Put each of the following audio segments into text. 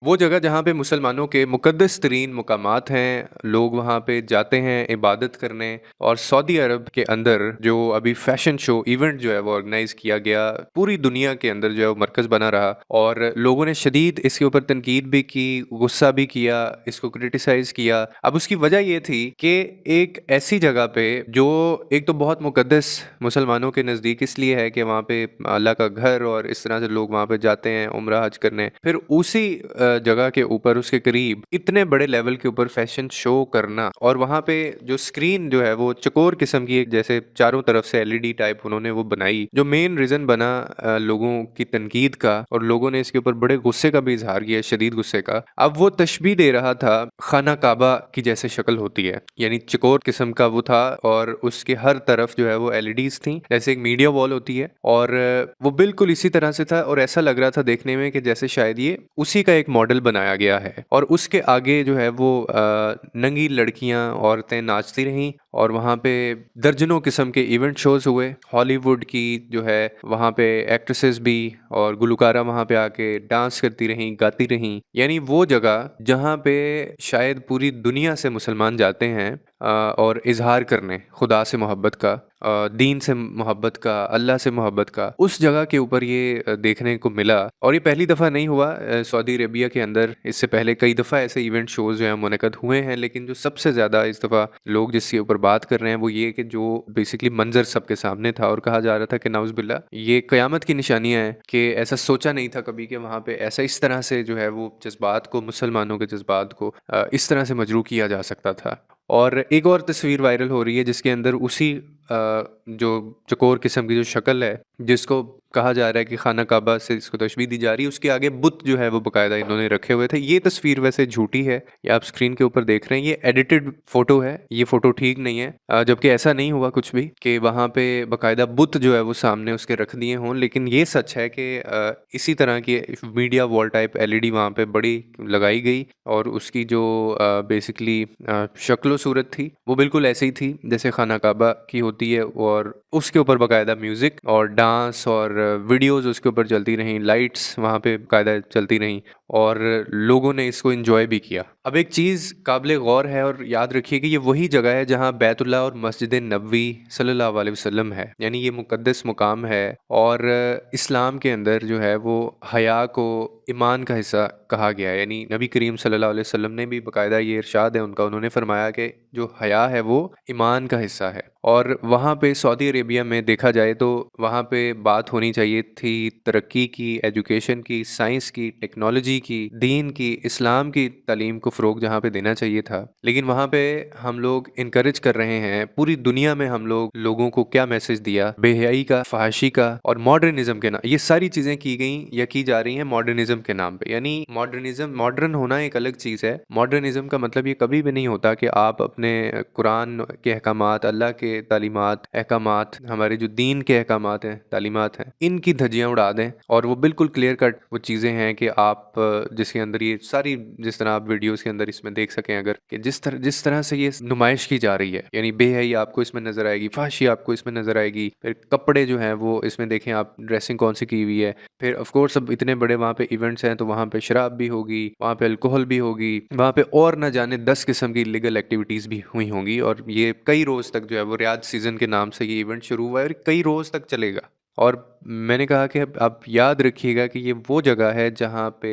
वो जगह जहाँ पे मुसलमानों के मुक़द्दस तरीन मुकामात हैं, लोग वहाँ पे जाते हैं इबादत करने। और सऊदी अरब के अंदर जो अभी फ़ैशन शो इवेंट जो है वो ऑर्गेनाइज़ किया गया, पूरी दुनिया के अंदर जो है वो मरकज़ बना रहा और लोगों ने शदीद इसके ऊपर तनकीद भी की, गुस्सा भी किया, इसको क्रिटिसाइज़ किया। अब उसकी वजह ये थी कि एक ऐसी जगह पे जो एक तो बहुत मुक़द्दस मुसलमानों के नज़दीक इसलिए है कि वहाँ पे अल्लाह का घर और इस तरह से लोग वहाँ पे जाते हैं उम्रा हज करने। फिर उसी जगह के ऊपर उसके करीब इतने बड़े लेवल के ऊपर फैशन शो करना और वहाँ पे जो स्क्रीन जो है वो चकोर किस्म की एक जैसे चारों तरफ से एलईडी टाइप उन्होंने वो बनाई, जो मेन रीज़न बना लोगों की तनकीद का। और लोगों ने इसके ऊपर बड़े गुस्से का भी इजहार किया, शदीद गुस्से का। अब वो तशबीह दे रहा था खाना काबा की जैसे शक्ल होती है, यानी चकोर किस्म का वो था और उसके हर तरफ जो है वो एलईडीज थी जैसे एक मीडिया वॉल होती है। और वो बिल्कुल इसी तरह से था और ऐसा लग रहा था देखने में कि जैसे शायद ये उसी का एक मॉडल बनाया गया है। और उसके आगे जो है वो नंगी लड़कियां औरतें नाचती रहीं और वहाँ पे दर्जनों किस्म के इवेंट शोज हुए। हॉलीवुड की जो है वहाँ पे एक्ट्रेसेस भी और गुलकारा वहाँ पे आके डांस करती रहीं, गाती रहीं। यानी वो जगह जहाँ पे शायद पूरी दुनिया से मुसलमान जाते हैं और इजहार करने खुदा से मोहब्बत का, दीन से मोहब्बत का, अल्लाह से मोहब्बत का, उस जगह के ऊपर ये देखने को मिला। और ये पहली दफ़ा नहीं हुआ सऊदी अरेबिया के अंदर, इससे पहले कई दफ़ा ऐसे इवेंट शोज़ जो हैं मुनक़द हुए हैं। लेकिन जो सबसे ज़्यादा इस दफ़ा लोग जिसके ऊपर बात कर रहे हैं वो ये कि जो बेसिकली मंज़र सबके सामने था और कहा जा रहा था कि नाउज़ुबिल्लाह ये क़यामत की निशानियाँ हैं कि ऐसा सोचा नहीं था कभी कि वहाँ पे ऐसा इस तरह से जो है वो जज़्बात को, मुसलमानों के जज़्बात को इस तरह से मजरूह किया जा सकता था। और एक और तस्वीर वायरल हो रही है जिसके अंदर उसी जो चकोर किस्म की जो शक्ल है, जिसको कहा जा रहा है कि खाना काबा से इसको तशबीह दी जा रही है, उसके आगे बुत जो है वो बाकायदा इन्होंने रखे हुए थे। ये तस्वीर वैसे झूठी है, ये आप स्क्रीन के ऊपर देख रहे हैं, ये एडिटेड फ़ोटो है, ये फ़ोटो ठीक नहीं है। जबकि ऐसा नहीं हुआ कुछ भी कि वहाँ पे बाकायदा बुत जो है वो सामने उसके रख दिए हों। लेकिन ये सच है कि इसी तरह की मीडिया वॉल टाइप एलईडी वहाँ पे बड़ी लगाई गई और उसकी जो बेसिकली शक्ल व सूरत थी वो बिल्कुल ऐसे ही थी जैसे खाना काबा की होती है। और उसके ऊपर बाकायदा म्यूज़िक और डांस और वीडियोस उसके ऊपर चलती रहीं, लाइट्स वहाँ पे बाकायदा चलती रहीं और लोगों ने इसको एंजॉय भी किया। अब एक चीज़ काबिल गौर है और याद रखिए कि ये वही जगह है जहाँ बैतुल्लाह और मस्जिद नबवी सल्लल्लाहु अलैहि वसल्लम है, यानी ये मुक़द्दस मुकाम है। और इस्लाम के अंदर जो है वो हया को ईमान का हिस्सा कहा गया है, यानी नबी करीम सल्लल्लाहु अलैहि वसल्लम ने भी बाकायदा ये इरशाद है उनका, उन्होंने फरमाया कि जो हया है वो ईमान का हिस्सा है। और वहाँ पे सऊदी अरेबिया में देखा जाए तो वहाँ पे बात होनी चाहिए थी तरक्की की, एजुकेशन की, साइंस की, टेक्नोलॉजी की, दीन की, इस्लाम की तालीम को फ़रोग़ जहाँ पे देना चाहिए था। लेकिन वहाँ पे हम लोग इनकरेज कर रहे हैं, पूरी दुनिया में हम लोगों को क्या मैसेज दिया, बेहयाई का, फ़हाशी का और मॉडर्निज़्म के ये सारी चीज़ें की गई या की जा रही हैं मॉडर्निज़्म के नाम पे। यानी मॉडर्निज़्म, मॉडर्न होना एक अलग चीज़ है। मॉडर्निज़्म का मतलब ये कभी भी नहीं होता कि आप अपने कुरान के अहकामात, अल्लाह के तालीमात, अहकामात, हमारे जो दीन के अहकामात हैं, तालीमात हैं, इनकी धज्जियाँ उड़ा दें। और वो बिल्कुल क्लियर कट वो चीज़ें हैं कि आप जिसके अंदर ये सारी, जिस तरह आप वीडियोज़ के अंदर इसमें देख सकें अगर, कि जिस तरह से ये नुमाइश की जा रही है, यानी बेहयाई आपको इसमें नज़र आएगी, फ़हाशी आपको इसमें नज़र आएगी। फिर कपड़े जो हैं वो इसमें देखें आप, ड्रेसिंग कौन सी की हुई है। फिर ऑफ कोर्स अब इतने बड़े वहाँ पे इवेंट्स हैं तो वहाँ पे शराब भी होगी, वहाँ पे अल्कोहल भी होगी, वहाँ पे और न जाने 10 किस्म की इल्लीगल एक्टिविटीज़ भी हुई होंगी। और ये कई रोज़ तक जो है वो रियाद सीज़न के नाम से ये इवेंट शुरू हुआ है और कई रोज़ तक चलेगा। और मैंने कहा कि आप याद रखिएगा कि ये वो जगह है जहाँ पे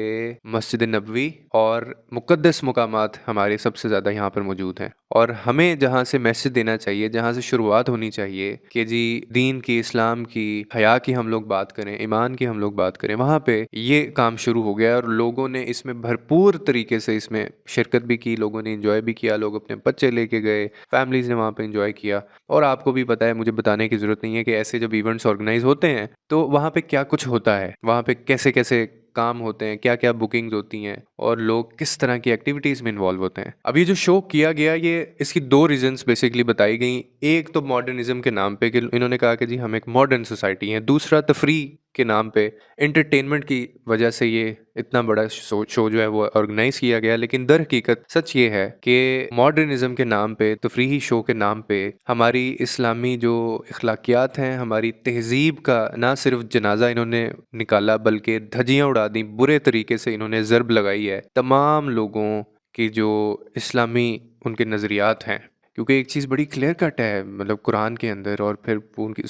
मस्जिद नबवी और मुक़द्दस मुकामात हमारे सबसे ज़्यादा यहाँ पर मौजूद हैं। और हमें जहाँ से मैसेज देना चाहिए, जहाँ से शुरुआत होनी चाहिए कि जी दीन की, इस्लाम की, हया की हम लोग बात करें, ईमान की हम लोग बात करें, वहाँ पे ये काम शुरू हो गया है। और लोगों ने इसमें भरपूर तरीके से इसमें शिरकत भी की, लोगों ने एंजॉय भी किया, लोग अपने बच्चे लेके गए, फैमिलीज़ ने वहाँ पे एंजॉय किया। और आपको भी पता है, मुझे बताने की ज़रूरत नहीं है कि ऐसे जब इवेंट्स ऑर्गेनाइज़ होते हैं तो वहाँ पे क्या कुछ होता है, वहाँ पे कैसे-कैसे काम होते हैं, क्या-क्या बुकिंग्स होती हैं और लोग किस तरह की एक्टिविटीज़ में इन्वॉल्व होते हैं। अब ये जो शो किया गया, ये इसकी 2 रीज़न्स बेसिकली बताई गई। एक तो मॉडर्निज़्म के नाम पे कि इन्होंने कहा कि जी हम एक मॉडर्न सोसाइटी हैं। दूसरा तफरीह کے نام پہ انٹرٹینمنٹ کی وجہ سے یہ اتنا بڑا شو جو ہے وہ آرگنائز کیا گیا، لیکن در حقیقت سچ یہ ہے کہ ماڈرنزم کے نام پہ، تفریحی شو کے نام پہ ہماری اسلامی جو اخلاقیات ہیں، ہماری تہذیب کا نہ صرف جنازہ انہوں نے نکالا بلکہ دھجیاں اڑا دیں، برے طریقے سے انہوں نے ضرب لگائی ہے تمام لوگوں کی جو اسلامی ان کے نظریات ہیں، کیونکہ ایک چیز بڑی کلیئر کٹ ہے مطلب قرآن کے اندر، اور پھر ان کی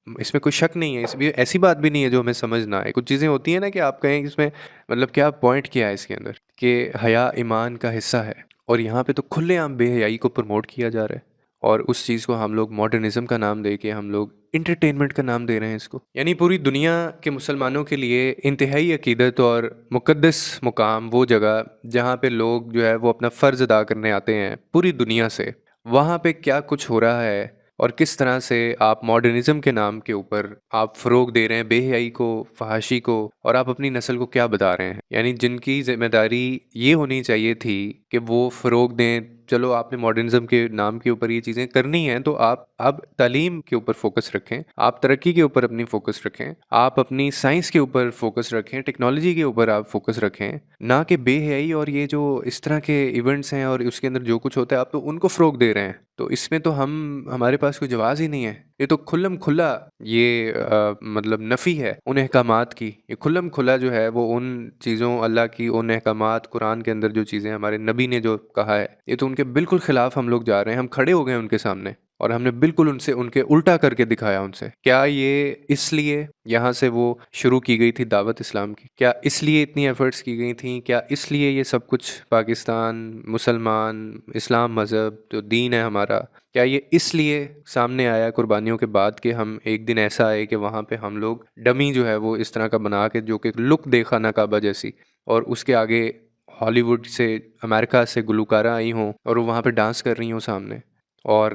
اس میں کوئی شک نہیں ہے، اس میں ایسی بات بھی نہیں ہے جو ہمیں سمجھ نہ آئے۔ کچھ چیزیں ہوتی ہیں نا کہ آپ کہیں کہ اس میں مطلب کیا پوائنٹ کیا ہے اس کے اندر، کہ حیا ایمان کا حصہ ہے، اور یہاں پہ تو کھلے عام بے حیائی کو پروموٹ کیا جا رہا ہے، اور اس چیز کو ہم لوگ ماڈرنزم کا نام دے کے ہم لوگ انٹرٹینمنٹ کا نام دے رہے ہیں اس کو۔ یعنی پوری دنیا کے مسلمانوں کے لیے انتہائی عقیدت اور مقدس مقام وہ جگہ جہاں پہ لوگ جو ہے وہ اپنا فرض ادا کرنے آتے ہیں پوری دنیا سے، وہاں پہ کیا کچھ ہو رہا ہے اور کس طرح سے آپ ماڈرنزم کے نام کے اوپر آپ فروغ دے رہے ہیں بے حیائی کو، فحاشی کو، اور آپ اپنی نسل کو کیا بتا رہے ہیں۔ یعنی جن کی ذمہ داری یہ ہونی چاہیے تھی کہ وہ فروغ دیں، چلو آپ نے ماڈرنزم کے نام کے اوپر یہ چیزیں کرنی ہیں تو آپ اب تعلیم کے اوپر فوکس رکھیں، آپ ترقی کے اوپر اپنی فوکس رکھیں، آپ اپنی سائنس کے اوپر فوکس رکھیں، ٹیکنالوجی کے اوپر آپ فوکس رکھیں، نہ کہ بے حیائی اور یہ جو اس طرح کے ایونٹس ہیں اور اس کے اندر جو کچھ ہوتا ہے آپ تو ان کو فروغ دے رہے ہیں۔ تو اس میں تو ہمارے پاس کوئی جواز ہی نہیں ہے، یہ تو کھلم کھلا یہ مطلب نفی ہے ان احکامات کی، یہ کھلم کھلا جو ہے وہ ان چیزوں، اللہ کی ان احکامات، قرآن کے اندر جو چیزیں ہمارے نبی نے جو کہا ہے، یہ تو ان کے بالکل خلاف ہم لوگ جا رہے ہیں۔ ہم کھڑے ہو گئے ان کے سامنے اور ہم نے بالکل ان کے الٹا کر کے دکھایا ان سے۔ کیا یہ اس لیے یہاں سے وہ شروع کی گئی تھی دعوت اسلام کی؟ کیا اس لیے اتنی ایفرٹس کی گئی تھیں؟ کیا اس لیے یہ سب کچھ پاکستان، مسلمان، اسلام مذہب جو دین ہے ہمارا، کیا یہ اس لیے سامنے آیا قربانیوں کے بعد کہ ہم ایک دن ایسا آئے کہ وہاں پہ ہم لوگ ڈمی جو ہے وہ اس طرح کا بنا کے، جو کہ لک دیکھا نہ کعبہ جیسی، اور اس کے آگے ہالی ووڈ سے، امریکہ سے گلوکارہ آئی ہوں اور وہ وہاں پہ ڈانس کر رہی ہوں سامنے، اور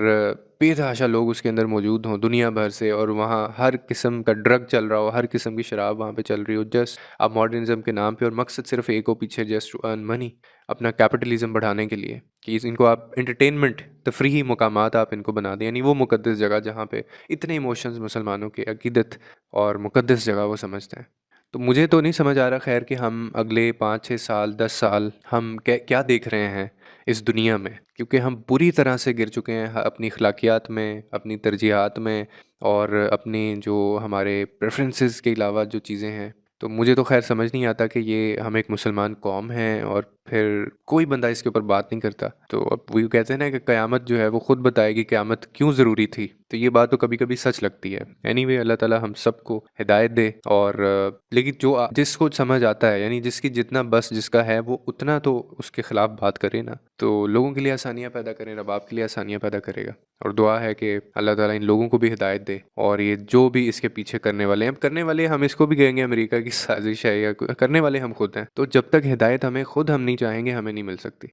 بے تحاشا لوگ اس کے اندر موجود ہوں دنیا بھر سے، اور وہاں ہر قسم کا ڈرگ چل رہا ہو، ہر قسم کی شراب وہاں پہ چل رہی ہو، جسٹ آپ ماڈرنزم کے نام پہ، اور مقصد صرف ایک ہو پیچھے، جسٹ ٹو ارن منی، اپنا کیپٹلزم بڑھانے کے لیے، کہ ان کو آپ انٹرٹینمنٹ، تفریحی مقامات آپ ان کو بنا دیں، یعنی وہ مقدس جگہ جہاں پہ اتنے ایموشنز مسلمانوں کے عقیدت اور مقدس جگہ وہ سمجھتے ہیں۔ تو مجھے تو نہیں سمجھ آ رہا خیر کہ ہم اگلے 5 6 سال 10 سال ہم کیا دیکھ رہے ہیں اس دنیا میں، کیونکہ ہم پوری طرح سے گر چکے ہیں اپنی اخلاقیات میں، اپنی ترجیحات میں، اور اپنی جو ہمارے پریفرنسز کے علاوہ جو چیزیں ہیں۔ تو مجھے تو خیر سمجھ نہیں آتا کہ یہ ہم ایک مسلمان قوم ہیں اور پھر کوئی بندہ اس کے اوپر بات نہیں کرتا۔ تو اب وہ کہتے ہیں نا کہ قیامت جو ہے وہ خود بتائے گی قیامت کیوں ضروری تھی، تو یہ بات تو کبھی کبھی سچ لگتی ہے۔ اینی وے اللہ تعالیٰ ہم سب کو ہدایت دے، اور لیکن جو جس کو سمجھ آتا ہے، یعنی جس کی جتنا بس جس کا ہے، وہ اتنا تو اس کے خلاف بات کرے نا، تو لوگوں کے لیے آسانیاں پیدا کریں، رب آپ کے لیے آسانیاں پیدا کرے گا، اور دعا ہے کہ اللہ تعالیٰ ان لوگوں کو بھی ہدایت دے، اور یہ جو بھی اس کے پیچھے کرنے والے ہیں، کرنے والے ہم اس کو بھی کہیں گے امریکہ کی سازش ہے، یا کرنے والے ہم خود ہیں، تو جب تک ہدایت ہمیں خود ہم نہیں چاہیں گے ہمیں نہیں مل سکتی۔